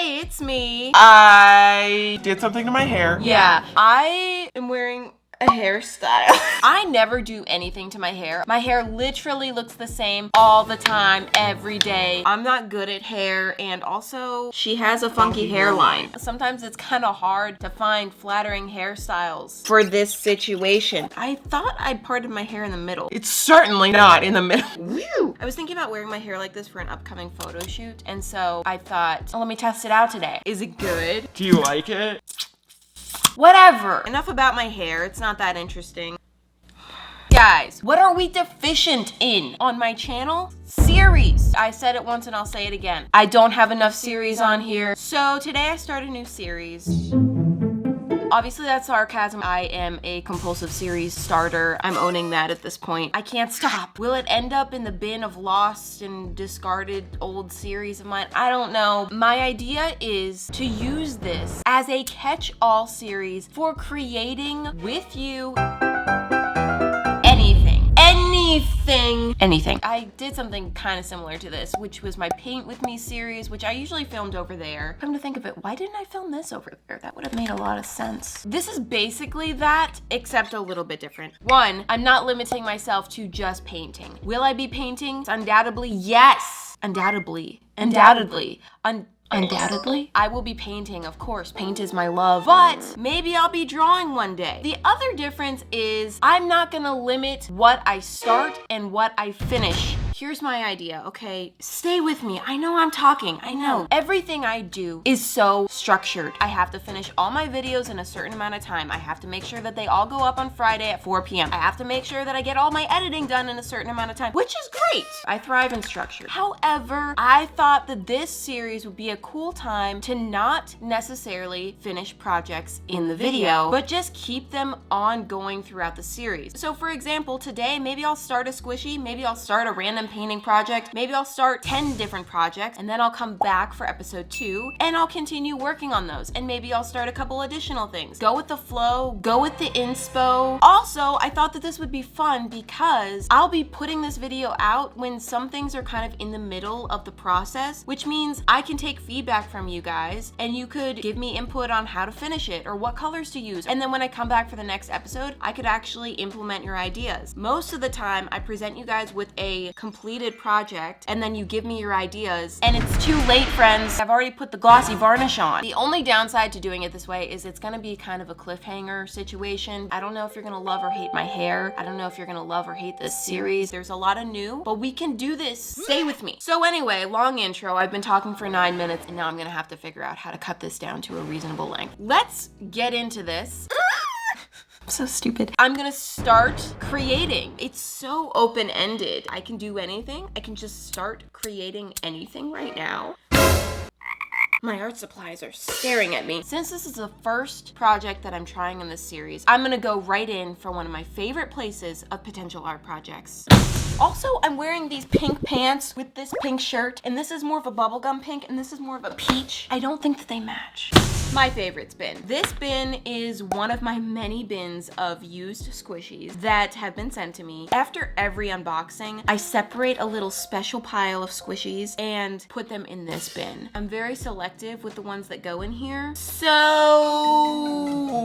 Hey, it's me. I did something to my hair. Yeah, I am wearing a hairstyle. I never do anything to my hair. My hair literally looks the same all the time, every day. I'm not good at hair, and also she has a funky hairline. Sometimes it's kind of hard to find flattering hairstyles for this situation. I thought I parted my hair in the middle. It's certainly not in the middle. Woo! I was thinking about wearing my hair like this for an upcoming photo shoot, and so I thought, oh, let me test it out today. Is it good? Do you like it? Whatever. Enough about my hair. It's not that interesting. Guys, what are we deficient in on my channel? Series. I said it once and I'll say it again. I don't have enough series on here. So today I start a new series. Obviously that's sarcasm. I am a compulsive series starter. I'm owning that at this point. I can't stop. Will it end up in the bin of lost and discarded old series of mine? I don't know. My idea is to use this as a catch-all series for creating with you anything. I did something kind of similar to this, which was my Paint With Me series, which I usually filmed over there. Come to think of it, why didn't I film this over there? That would have made a lot of sense. This is basically that, except a little bit different. One, I'm not limiting myself to just painting. Will I be painting? Undoubtedly, yes. Undoubtedly. I will be painting, of course. Paint is my love, but maybe I'll be drawing one day. The other difference is I'm not gonna limit what I start and what I finish. Here's my idea, okay? Stay with me. I know I'm talking. I know. Everything I do is so structured. I have to finish all my videos in a certain amount of time. I have to make sure that they all go up on Friday at 4 p.m. I have to make sure that I get all my editing done in a certain amount of time, which is great. I thrive in structure. However, I thought that this series would be a cool time to not necessarily finish projects in the video, but just keep them ongoing throughout the series. So for example, today, maybe I'll start a squishy, maybe I'll start a random painting project, maybe I'll start 10 different projects, and then I'll come back for episode 2 and I'll continue working on those, and maybe I'll start a couple additional things. Go with the flow, go with the inspo. Also, I thought that this would be fun because I'll be putting this video out when some things are kind of in the middle of the process, which means I can take feedback from you guys and you could give me input on how to finish it or what colors to use, and then when I come back for the next episode, I could actually implement your ideas. Most of the time, I present you guys with a completed project and then you give me your ideas, and it's too late, friends. I've already put the glossy varnish on. The only downside to doing it this way is it's gonna be kind of a cliffhanger situation. I don't know if you're gonna love or hate my hair. I don't know if you're gonna love or hate this series. There's a lot of new, but we can do this. Stay with me. So anyway, long intro. I've been talking for 9 minutes and now I'm gonna have to figure out how to cut this down to a reasonable length. Let's get into this. I'm so stupid. I'm gonna start creating. It's so open-ended. I can do anything. I can just start creating anything right now. My art supplies are staring at me. Since this is the first project that I'm trying in this series, I'm gonna go right in for one of my favorite places of potential art projects. Also, I'm wearing these pink pants with this pink shirt, and this is more of a bubblegum pink, and this is more of a peach. I don't think that they match. My favorite bin. This bin is one of my many bins of used squishies that have been sent to me. After every unboxing, I separate a little special pile of squishies and put them in this bin. I'm very selective with the ones that go in here. So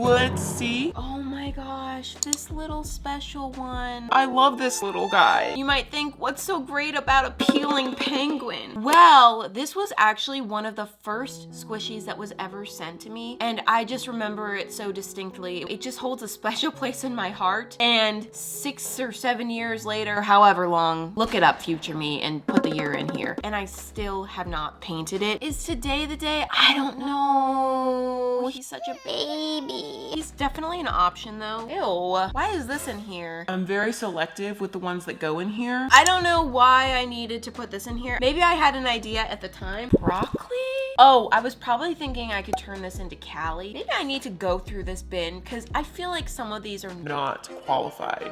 Let's see. oh my gosh, this little special one. I love this little guy. You might think, what's so great about a peeling penguin? Well, this was actually one of the first squishies that was ever sent to me, and I just remember it so distinctly. It just holds a special place in my heart, and 6 or 7 years later, however long, look it up, future me, and put the year in here, and I still have not painted it. Is today the day? I don't know. He's such a baby. He's definitely an option though. Ew, why is this in here? I'm very selective with the ones that go in here. I don't know why I needed to put this in here. Maybe I had an idea at the time. Broccoli? Oh, I was probably thinking I could turn this into Cali. Maybe I need to go through this bin because I feel like some of these are Not qualified.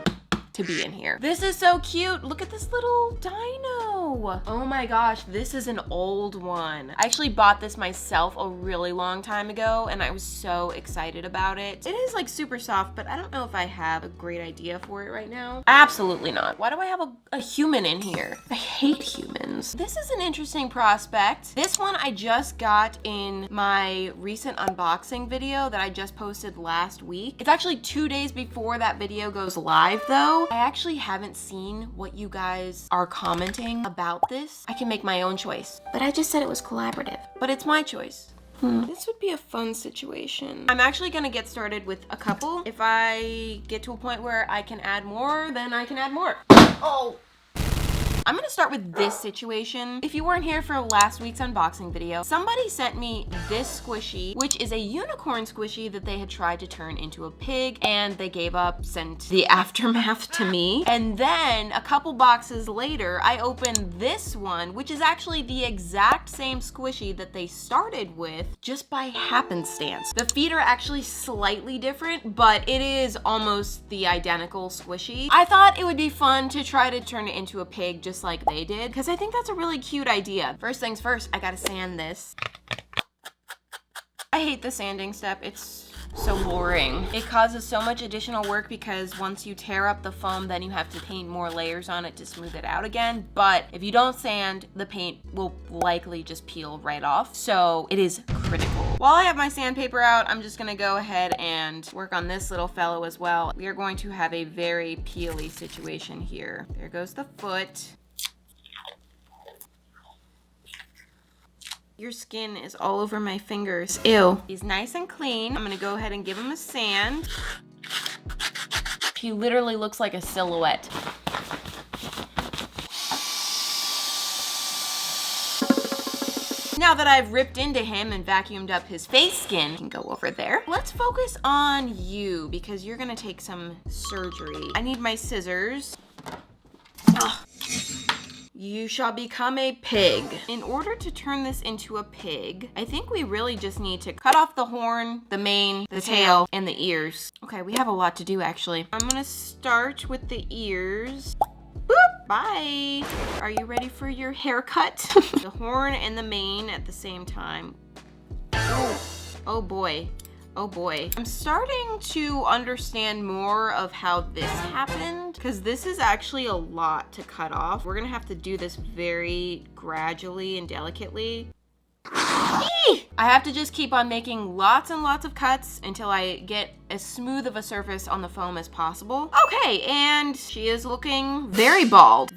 to be in here. This is so cute. Look at this little dino. Oh my gosh, this is an old one. I actually bought this myself a really long time ago and I was so excited about it. It is like super soft, but I don't know if I have a great idea for it right now. Absolutely not. Why do I have a human in here? I hate humans. This is an interesting prospect. This one I just got in my recent unboxing video that I just posted last week. It's actually 2 days before that video goes live though. I actually haven't seen what you guys are commenting about this. I can make my own choice, but I just said it was collaborative, but it's my choice. This would be a fun situation. I'm actually gonna get started with a couple. If I get to a point where I can add more, then I can add more. Oh. I'm gonna start with this situation. If you weren't here for last week's unboxing video, somebody sent me this squishy, which is a unicorn squishy that they had tried to turn into a pig and they gave up, sent the aftermath to me. And then a couple boxes later, I opened this one, which is actually the exact same squishy that they started with just by happenstance. The feet are actually slightly different, but it is almost the identical squishy. I thought it would be fun to try to turn it into a pig just like they did, because I think that's a really cute idea. First things first, I gotta sand this. I hate the sanding step. It's so boring. It causes so much additional work because once you tear up the foam, then you have to paint more layers on it to smooth it out again. But if you don't sand, the paint will likely just peel right off. So it is critical. While I have my sandpaper out, I'm just gonna go ahead and work on this little fellow as well. We are going to have a very peely situation here. There goes the foot. Your skin is all over my fingers. Ew. He's nice and clean. I'm gonna go ahead and give him a sand. He literally looks like a silhouette. Now that I've ripped into him and vacuumed up his face skin, I can go over there. Let's focus on you because you're gonna take some surgery. I need my scissors. Ugh. You shall become a pig. In order to turn this into a pig, I think we really just need to cut off the horn, the mane, the tail, and the ears. Okay, we have a lot to do actually. I'm gonna start with the ears. Boop, bye. Are you ready for your haircut? The horn and the mane at the same time. Oh boy. Oh boy. I'm starting to understand more of how this happened because this is actually a lot to cut off. We're gonna have to do this very gradually and delicately. I have to just keep on making lots and lots of cuts until I get as smooth of a surface on the foam as possible. Okay, and she is looking very bald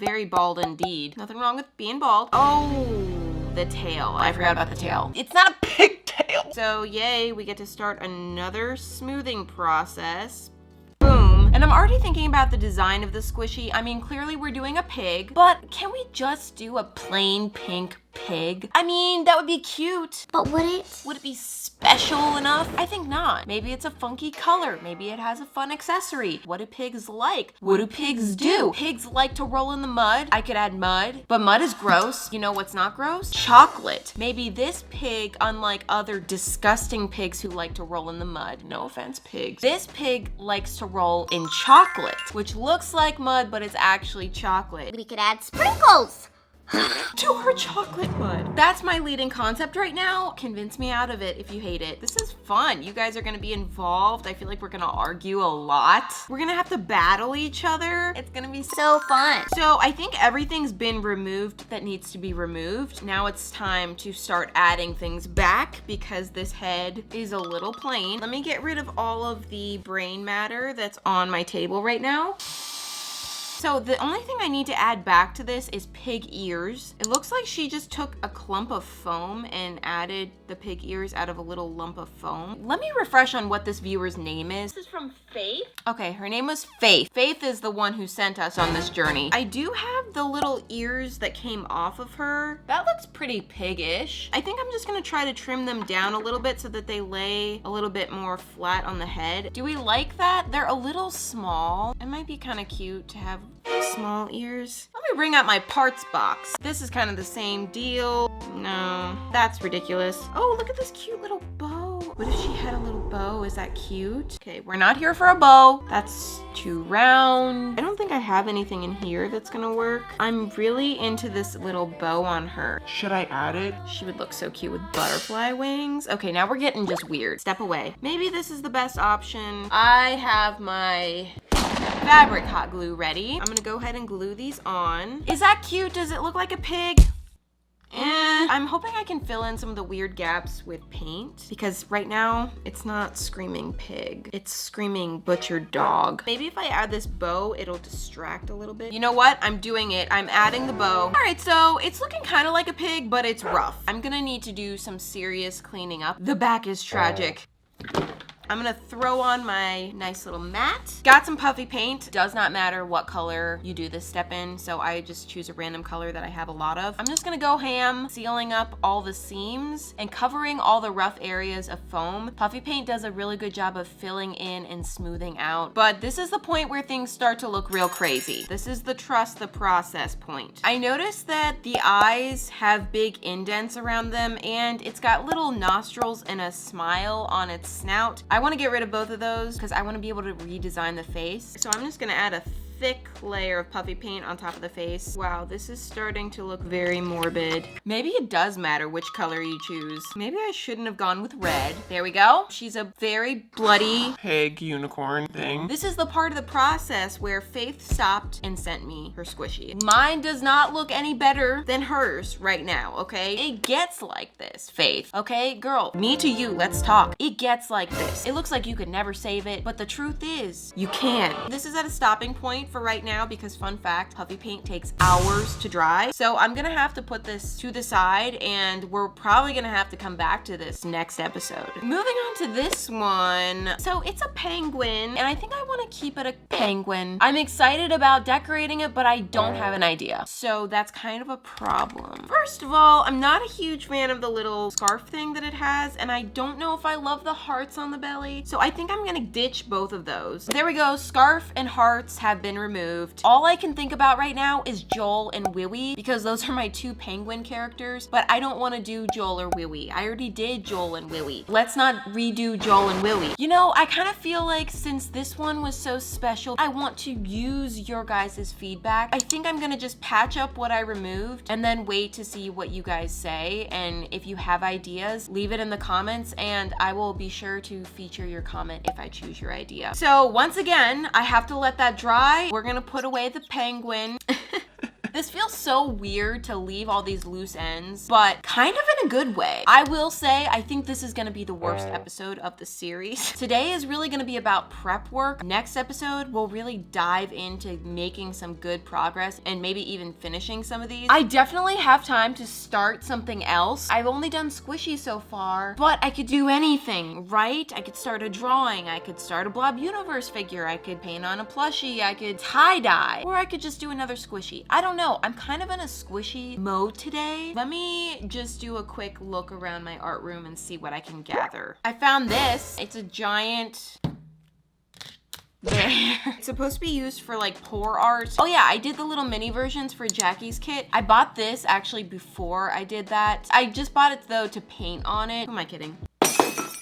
indeed. Nothing wrong with being bald. Oh, the tail. I forgot about the tail. It's not a pigtail. So yay, we get to start another smoothing process. Boom. And I'm already thinking about the design of the squishy. I mean, clearly we're doing a pig, but can we just do a plain pink pig? I mean, that would be cute. But would it? Would it be special enough? I think not. Maybe it's a funky color. Maybe it has a fun accessory. What do pigs like? What do pigs do? Pigs like to roll in the mud. I could add mud, but mud is gross. You know what's not gross? Chocolate. Maybe this pig, unlike other disgusting pigs who like to roll in the mud, no offense pigs, this pig likes to roll in chocolate, which looks like mud, but it's actually chocolate. We could add sprinkles. To her chocolate mud. That's my leading concept right now. Convince me out of it if you hate it. This is fun. You guys are gonna be involved. I feel like we're gonna argue a lot. We're gonna have to battle each other. It's gonna be So fun. So I think everything's been removed that needs to be removed. Now it's time to start adding things back because this head is a little plain. Let me get rid of all of the brain matter that's on my table right now. So the only thing I need to add back to this is pig ears. It looks like she just took a clump of foam and added the pig ears out of a little lump of foam. Let me refresh on what this viewer's name is. This is from Faith. Okay, her name was Faith. Faith is the one who sent us on this journey. I do have the little ears that came off of her. That looks pretty piggish. I think I'm just gonna try to trim them down a little bit so that they lay a little bit more flat on the head. Do we like that? They're a little small. It might be kind of cute to have small ears. Let me bring out my parts box. This is kind of the same deal. No, that's ridiculous. Oh, look at this cute little bow. What if she had a little bow, is that cute? Okay, we're not here for a bow. That's too round. I don't think I have anything in here that's gonna work. I'm really into this little bow on her. Should I add it? She would look so cute with butterfly wings. Okay, now we're getting just weird. Step away. Maybe this is the best option. I have my fabric hot glue ready. I'm gonna go ahead and glue these on. Is that cute? Does it look like a pig? I'm hoping I can fill in some of the weird gaps with paint because right now it's not screaming pig. It's screaming butchered dog. Maybe if I add this bow, it'll distract a little bit. You know what? I'm doing it. I'm adding the bow. All right, so it's looking kind of like a pig, but it's rough. I'm gonna need to do some serious cleaning up. The back is tragic. I'm gonna throw on my nice little mat. Got some puffy paint. Does not matter what color you do this step in, so I just choose a random color that I have a lot of. I'm just gonna go ham, sealing up all the seams and covering all the rough areas of foam. Puffy paint does a really good job of filling in and smoothing out, but this is the point where things start to look real crazy. This is the trust the process point. I noticed that the eyes have big indents around them and it's got little nostrils and a smile on its snout. I want to get rid of both of those because I want to be able to redesign the face. So I'm just going to add a thick layer of puffy paint on top of the face. Wow, this is starting to look very morbid. Maybe it does matter which color you choose. Maybe I shouldn't have gone with red. There we go. She's a very bloody Pig unicorn thing. This is the part of the process where Faith stopped and sent me her squishy. Mine does not look any better than hers right now, okay? It gets like this, Faith, okay? Girl, me to you, let's talk. It gets like this. It looks like you could never save it, but the truth is, you can. This is at a stopping point for right now because fun fact, puffy paint takes hours to dry. So I'm gonna have to put this to the side and we're probably gonna have to come back to this next episode. Moving on to this one. So it's a penguin and I think I wanna keep it a penguin. I'm excited about decorating it, but I don't have an idea. So that's kind of a problem. First of all, I'm not a huge fan of the little scarf thing that it has and I don't know if I love the hearts on the belly. So I think I'm gonna ditch both of those. There we go, scarf and hearts have been removed. All I can think about right now is Joel and Willy because those are my two penguin characters, but I don't want to do Joel or Willy. I already did Joel and Willy. Let's not redo Joel and Willy. You know, I kind of feel like since this one was so special, I want to use your guys' feedback. I think I'm gonna just patch up what I removed and then wait to see what you guys say, and if you have ideas, leave it in the comments and I will be sure to feature your comment if I choose your idea. So once again, I have to let that dry. We're gonna put away the penguin. This feels so weird to leave all these loose ends, but kind of in a good way. I will say, I think this is gonna be the worst episode of the series. Today is really gonna be about prep work. Next episode, we'll really dive into making some good progress and maybe even finishing some of these. I definitely have time to start something else. I've only done squishy so far, but I could do anything, right? I could start a drawing, I could start a Blob Universe figure, I could paint on a plushie, I could tie-dye, or I could just do another squishy. I don't know. I'm kind of in a squishy mode today. Let me just do a quick look around my art room and see what I can gather. I found this. It's a giant bear. It's supposed to be used for like pour art. Oh yeah, I did the little mini versions for Jackie's kit. I bought this actually before I did that. I just bought it though to paint on it. Who am I kidding?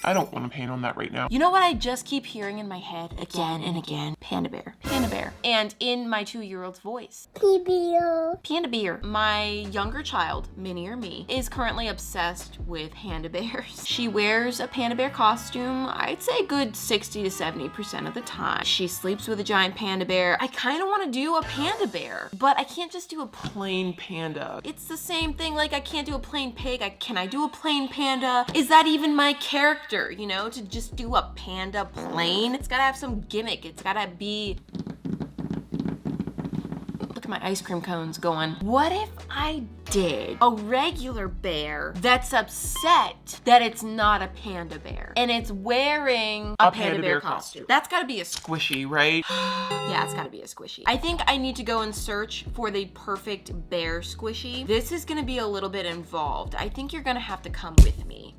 I don't want to paint on that right now. You know what I just keep hearing in my head again and again? Panda bear. Panda bear. And in my 2-year-old's voice. Panda bear. My younger child, Minnie or me, is currently obsessed with panda bears. She wears a panda bear costume, I'd say a good 60 to 70% of the time. She sleeps with a giant panda bear. I kind of want to do a panda bear, but I can't just do a Plain panda. It's the same thing, like I can't do a plain pig. Can I do a plain panda? Is that even my character? You know, to just do a panda plain? It's gotta have some gimmick. It's gotta be... Look at my ice cream cones going. What if I did a regular bear that's upset that it's not a panda bear and it's wearing a panda bear costume? That's gotta be a Squishy, right? Yeah, it's gotta be a squishy. I think I need to go and search for the perfect bear squishy. This is gonna be a little bit involved. I think you're gonna have to come with me.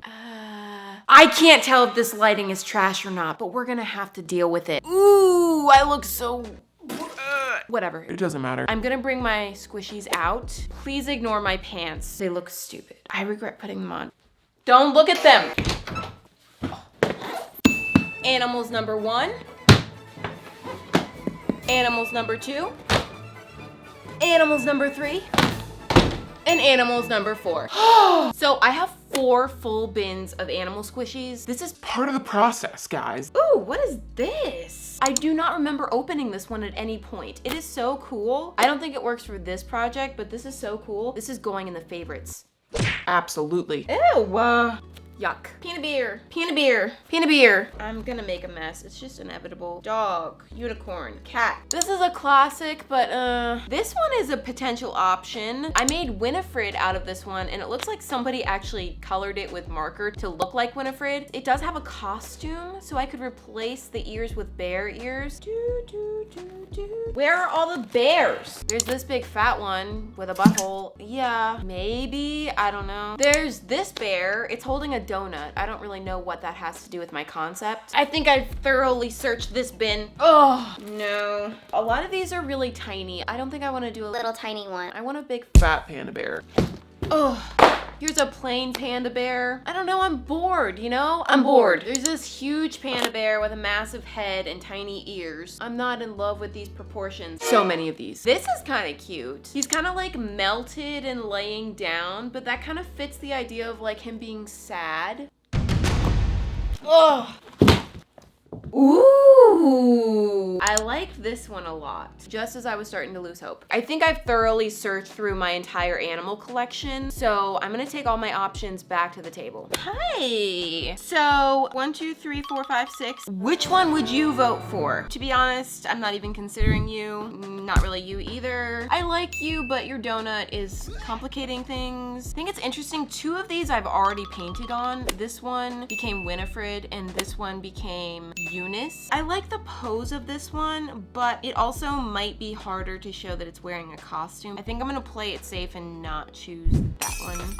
I can't tell if this lighting is trash or not, but we're gonna have to deal with it. Ooh, I look so... Whatever. It doesn't matter. I'm gonna bring my squishies out. Please ignore my pants. They look stupid. I regret putting them on. Don't look at them. Animals number 1. Animals number 2. Animals number 3. And animals number 4. So I have 4 full bins of animal squishies. This is Part of the process, guys. Ooh, what is this? I do not remember opening this one at any point. It is so cool. I don't think it works for this project, but this is so cool. This is going in the favorites. Absolutely. Ew. Yuck. Peanut beer. Peanut beer. Peanut beer. I'm gonna make a mess. It's just inevitable. Dog. Unicorn. Cat. This is a classic, but this one is a potential option. I made Winifred out of this one, and it looks like somebody actually colored it with marker to look like Winifred. It does have a costume, so I could replace the ears with bear ears. Where are all the bears? There's this big fat one with a butthole. Yeah, maybe. I don't know. There's this bear. It's holding a donut. I don't really know what that has to do with my concept. I think I've thoroughly searched this bin. Oh, no. A lot of these are really tiny. I don't think I want to do a Little tiny one. I want a big. Fat panda bear. Oh. Here's a plain panda bear. I don't know, I'm bored, you know? I'm bored. There's this huge panda bear with a massive head and tiny ears. I'm not in love with these proportions. So many of these. This is kind of cute. He's kind of like melted and laying down, but that kind of fits the idea of like him being sad. Oh. Ooh, I like this one a lot, just as I was starting to lose hope. I think I've thoroughly searched through my entire animal collection, so I'm gonna take all my options back to the table. Hi. So 1, 2, 3, 4, 5, 6. Which one would you vote for? To be honest, I'm not even considering you. Not really you either. I like you, but your donut is complicating things. I think it's interesting, 2 of these I've already painted on. This one became Winifred, and this one became Eunice. I like the pose of this one, but it also might be harder to show that it's wearing a costume. I think I'm gonna play it safe and not choose that one.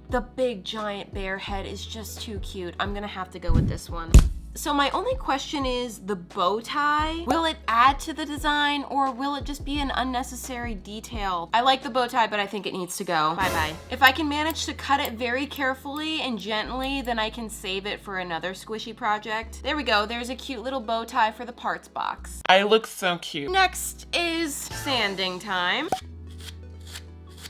The big giant bear head is just too cute. I'm gonna have to go with this one. So my only question is the bow tie. Will it add to the design or will it just be an unnecessary detail? I like the bow tie, but I think it needs to go. Bye-bye. If I can manage to cut it very carefully and gently, then I can save it for another squishy project. There we go. There's a cute little bow tie for the parts box. I look so cute. Next is sanding time.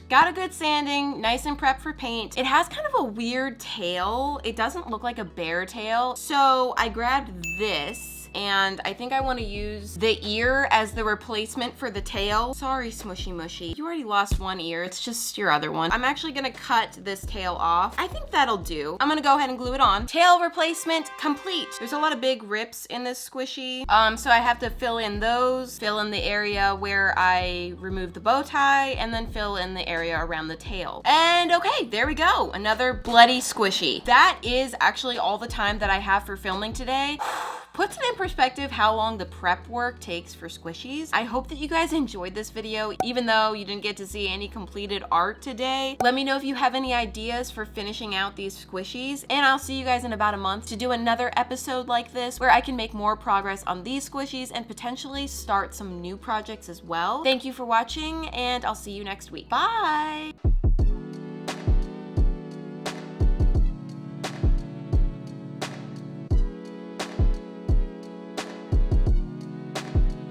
Got a good sanding, nice and prepped for paint. It has kind of a weird tail. It doesn't look like a bear tail. So I grabbed this, and I think I want to use the ear as the replacement for the tail. Sorry, Smushy Mushy. You already lost one ear. It's just your other one. I'm actually gonna cut this tail off. I think that'll do. I'm gonna go ahead and glue it on. Tail replacement complete. There's a lot of big rips in this squishy. So I have to fill in those, fill in the area where I removed the bow tie, and then fill in the area around the tail. And okay, there we go. Another bloody squishy. That is actually all the time that I have for filming today. Puts it in perspective how long the prep work takes for squishies. I hope that you guys enjoyed this video, even though you didn't get to see any completed art today. Let me know if you have any ideas for finishing out these squishies, and I'll see you guys in about a month to do another episode like this where I can make more progress on these squishies and potentially start some new projects as well. Thank you for watching, and I'll see you next week. Bye!